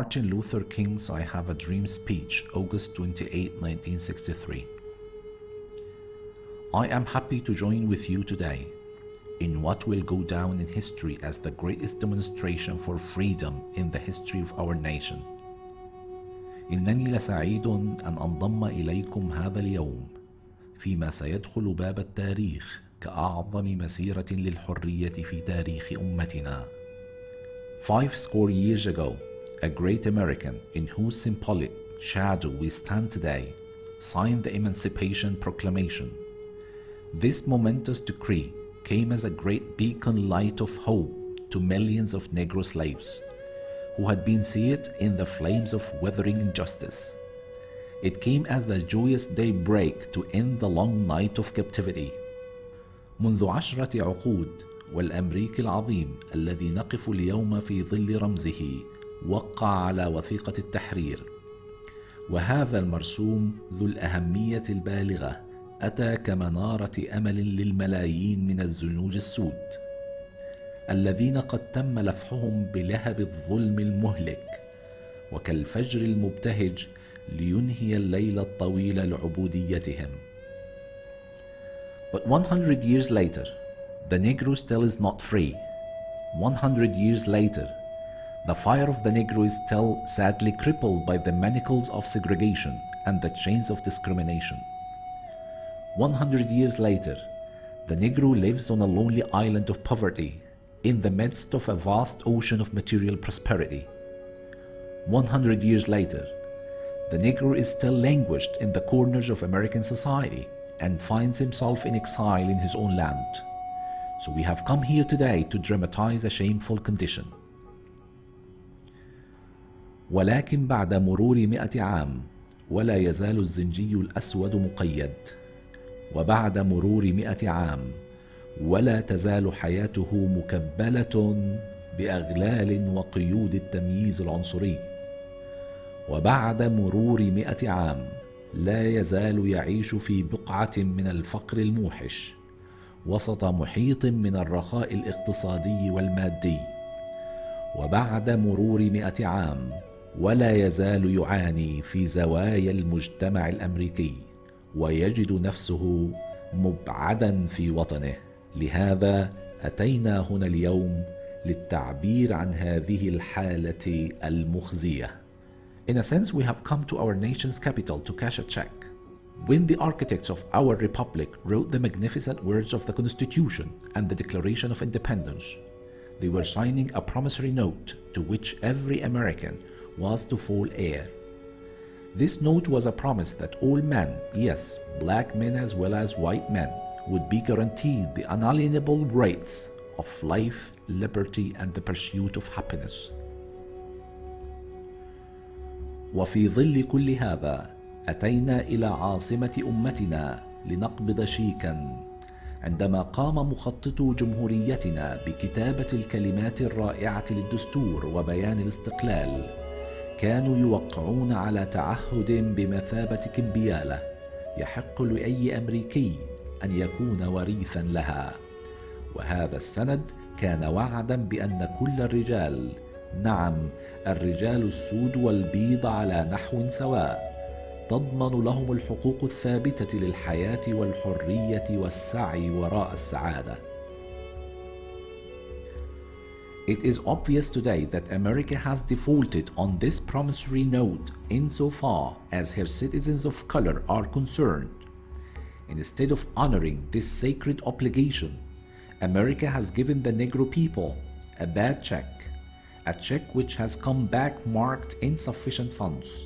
Martin Luther King's I Have a Dream speech, August 28, 1963. I am happy to join with you today in what will go down in history as the greatest demonstration for freedom in the history of our nation. إنني لسعيد أن أنضم إليكم هذا اليوم فيما سيدخل باب التاريخ كأعظم مسيرة للحرية في تاريخ أمتنا. 50 years ago, a great American in whose symbolic shadow we stand today signed the Emancipation Proclamation. This momentous decree came as a great beacon light of hope to millions of Negro slaves who had been seared in the flames of withering injustice. It came as the joyous daybreak to end the long night of captivity. منذ 10 عقود والأمريكي العظيم الذي نقف اليوم في ظل رمزه وقع على وثيقة التحرير، وهذا المرسوم ذو الأهمية البالغة أتى كمنارة أمل للملايين من الزنوج السود الذين قد تم لفحهم بلهب الظلم المهلك وكالفجر المبتهج لينهي الليل الطويل لعبوديتهم. But 100 years later, the Negro still is not free. 100 years later, the fire of the Negro is still sadly crippled by the manacles of segregation and the chains of discrimination. 100 years later, the Negro lives on a lonely island of poverty in the midst of a vast ocean of material prosperity. 100 years later, the Negro is still languished in the corners of American society and finds himself in exile in his own land. So we have come here today to dramatize a shameful condition. ولكن بعد مرور 100 عام ولا يزال الزنجي الأسود مقيد، وبعد مرور 100 عام ولا تزال حياته مكبلة بأغلال وقيود التمييز العنصري، وبعد مرور 100 عام لا يزال يعيش في بقعة من الفقر الموحش وسط محيط من الرخاء الاقتصادي والمادي، وبعد مرور 100 عام ولا يزال يعاني في زوايا المجتمع الأمريكي ويجد نفسه مبعدا في وطنه. لهذا أتينا هنا اليوم للتعبير عن هذه الحالة المخزية. In a sense, we have come to our nation's capital to cash a check. When the architects of our republic wrote the magnificent words of the Constitution and the Declaration of Independence, they were signing a promissory note to which every American was to fall heir. This note was a promise that all men, yes, black men as well as white men, would be guaranteed the unalienable rights of life, liberty, and the pursuit of happiness. وفي ظل كل هذا أتينا إلى عاصمة أمتنا لنقبض شيكا عندما قام مخططو جمهوريتنا بكتابة الكلمات الرائعة للدستور وبيان الاستقلال. كانوا يوقعون على تعهد بمثابة كمبيالة يحق لأي أمريكي أن يكون وريثا لها، وهذا السند كان وعدا بأن كل الرجال، نعم الرجال السود والبيض على نحو سواء، تضمن لهم الحقوق الثابتة للحياة والحرية والسعي وراء السعادة. It is obvious today that America has defaulted on this promissory note insofar as her citizens of color are concerned. Instead of honoring this sacred obligation, America has given the Negro people a bad check, a check which has come back marked insufficient funds.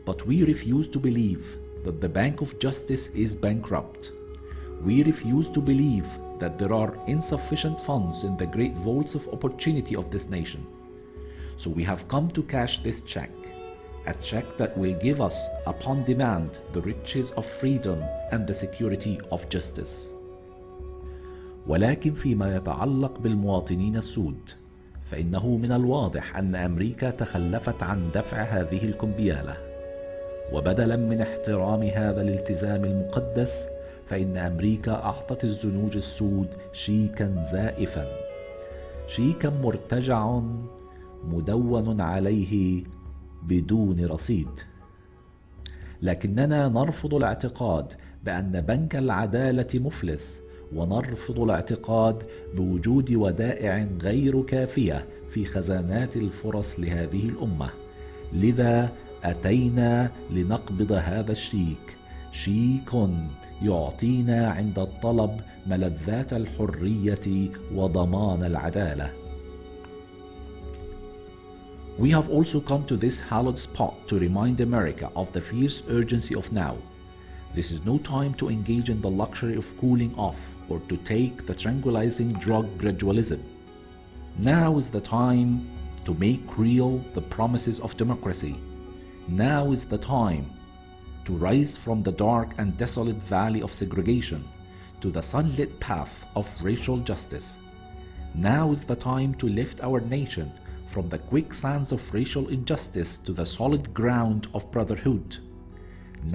But we refuse to believe that the Bank of Justice is bankrupt. We refuse to believe that there are insufficient funds in the great vaults of opportunity of this nation. So we have come to cash this check, a check that will give us, upon demand, the riches of freedom and the security of justice. ولكن فيما يتعلق بالمواطنين السود، فإنه من الواضح أن أمريكا تخلفت عن دفع هذه الكمبيالة، وبدلا من احترام هذا الالتزام المقدس فإن أمريكا أعطت الزنوج السود شيكا زائفا، شيكا مرتجعا مدون عليه بدون رصيد. لكننا نرفض الاعتقاد بأن بنك العدالة مفلس، ونرفض الاعتقاد بوجود ودائع غير كافية في خزانات الفرص لهذه الأمة. لذا أتينا لنقبض هذا الشيك، شيك يعطينا عند الطلب ملذات الحرية وضمان العدالة. We have also come to this hallowed spot to remind America of the fierce urgency of now. This is no time to engage in the luxury of cooling off or to take the tranquilizing drug gradualism. Now is the time to make real the promises of democracy. Now is the time to rise from the dark and desolate valley of segregation to the sunlit path of racial justice. Now is the time to lift our nation from the quicksands of racial injustice to the solid ground of brotherhood.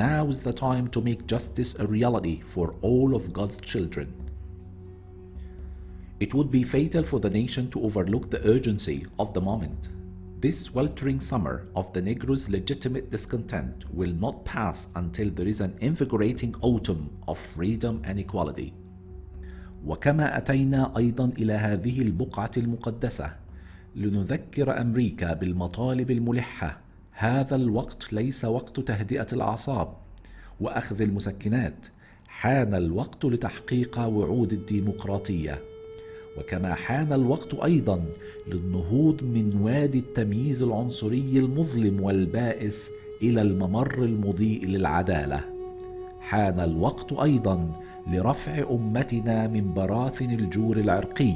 Now is the time to make justice a reality for all of God's children. It would be fatal for the nation to overlook the urgency of the moment. This sweltering summer of the Negro's legitimate discontent will not pass until there is an invigorating autumn of freedom and equality. وكما أتينا أيضا إلى هذه البقعة المقدسة لنذكر أمريكا بالمطالب الملحة، هذا الوقت ليس وقت تهدئة الأعصاب وأخذ المسكنات، حان الوقت لتحقيق وعود الديمقراطية. وكما حان الوقت أيضا للنهوض من وادي التمييز العنصري المظلم والبائس إلى الممر المضيء للعدالة. حان الوقت أيضا لرفع أمتنا من براثن الجور العرقي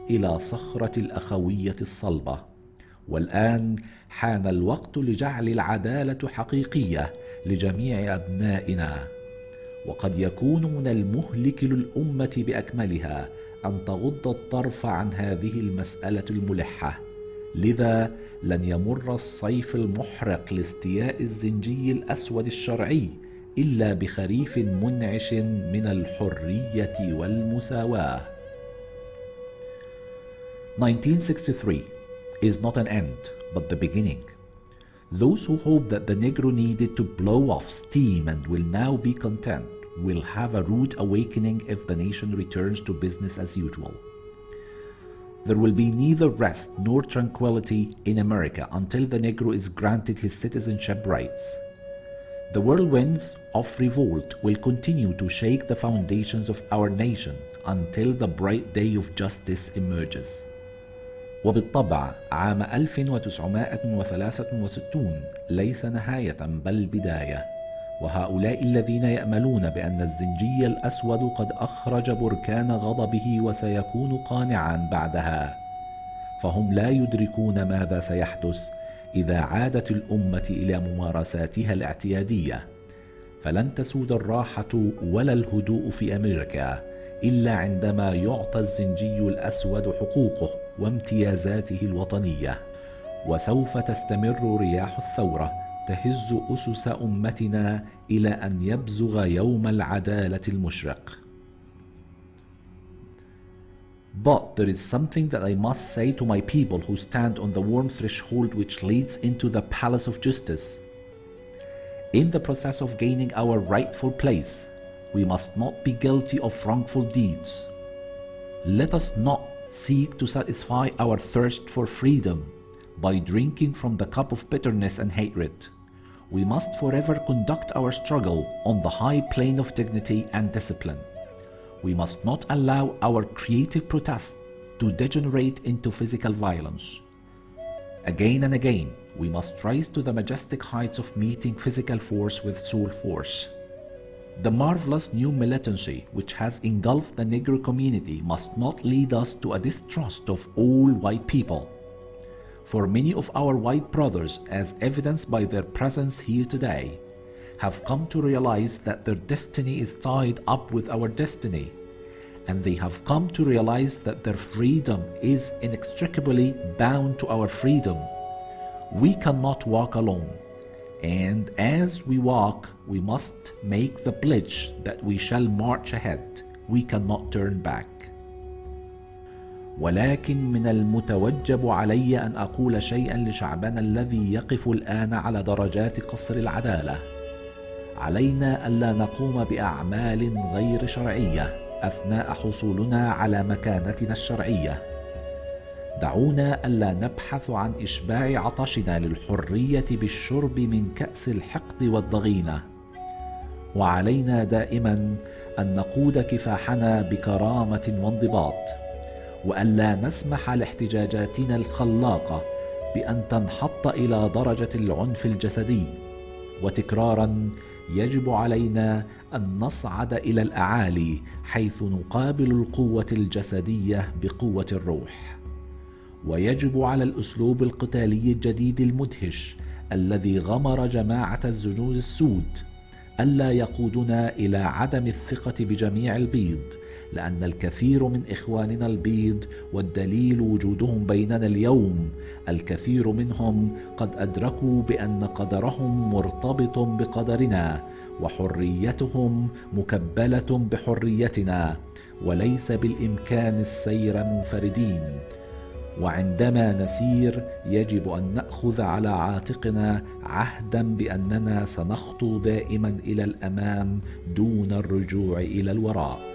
إلى صخرة الأخوية الصلبة. والآن حان الوقت لجعل العدالة حقيقية لجميع أبنائنا. وقد يكون من المهلك للأمة بأكملها أن تغض الطرف عن هذه المسألة الملحة. لذا لن يمر الصيف المحرق لاستياء الزنجي الأسود الشرعي إلا بخريف منعش من الحرية والمساواة. 1963 is not an end, but the beginning. Those who hope that the Negro needed to blow off steam and will now be content will have a rude awakening if the nation returns to business as usual. There will be neither rest nor tranquility in America until the Negro is granted his citizenship rights. The whirlwinds of revolt will continue to shake the foundations of our nation until the bright day of justice emerges. وبالطبع عام 1963 ليس نهاية بل بداية، وهؤلاء الذين يأملون بأن الزنجي الأسود قد أخرج بركان غضبه وسيكون قانعا بعدها، فهم لا يدركون ماذا سيحدث إذا عادت الأمة إلى ممارساتها الاعتيادية. فلن تسود الراحة ولا الهدوء في أمريكا إلا عندما يعطى الزنجي الأسود حقوقه وامتيازاته الوطنية. وسوف تستمر رياح الثورة تهز أسس أمتنا إلى أن يبزغ يوم العدالة المشرق. But there is something that I must say to my people who stand on the warm threshold which leads into the palace of justice. In the process of gaining our rightful place, we must not be guilty of wrongful deeds. Let us not seek to satisfy our thirst for freedom by drinking from the cup of bitterness and hatred. We must forever conduct our struggle on the high plane of dignity and discipline. We must not allow our creative protest to degenerate into physical violence. Again and again, we must rise to the majestic heights of meeting physical force with soul force. The marvelous new militancy which has engulfed the Negro community must not lead us to a distrust of all white people. For many of our white brothers, as evidenced by their presence here today, have come to realize that their destiny is tied up with our destiny, and they have come to realize that their freedom is inextricably bound to our freedom. We cannot walk alone, and as we walk, we must make the pledge that we shall march ahead. We cannot turn back. ولكن من المتوجب علي أن أقول شيئا لشعبنا الذي يقف الآن على درجات قصر العدالة. علينا ألا نقوم بأعمال غير شرعية أثناء حصولنا على مكانتنا الشرعية. دعونا ألا نبحث عن إشباع عطشنا للحرية بالشرب من كأس الحقد والضغينة، وعلينا دائما أن نقود كفاحنا بكرامة وانضباط، وألا نسمح لاحتجاجاتنا الخلاقة بأن تنحط إلى درجة العنف الجسدي. وتكرارا، يجب علينا أن نصعد إلى الأعالي حيث نقابل القوة الجسدية بقوة الروح. ويجب على الأسلوب القتالي الجديد المدهش الذي غمر جماعة الزنوج السود ألا يقودنا إلى عدم الثقة بجميع البيض، لأن الكثير من إخواننا البيض، والدليل وجودهم بيننا اليوم، الكثير منهم قد أدركوا بأن قدرهم مرتبط بقدرنا، وحريتهم مكبلة بحريتنا، وليس بالإمكان السير منفردين. وعندما نسير يجب أن نأخذ على عاتقنا عهدا بأننا سنخطو دائما إلى الأمام دون الرجوع إلى الوراء.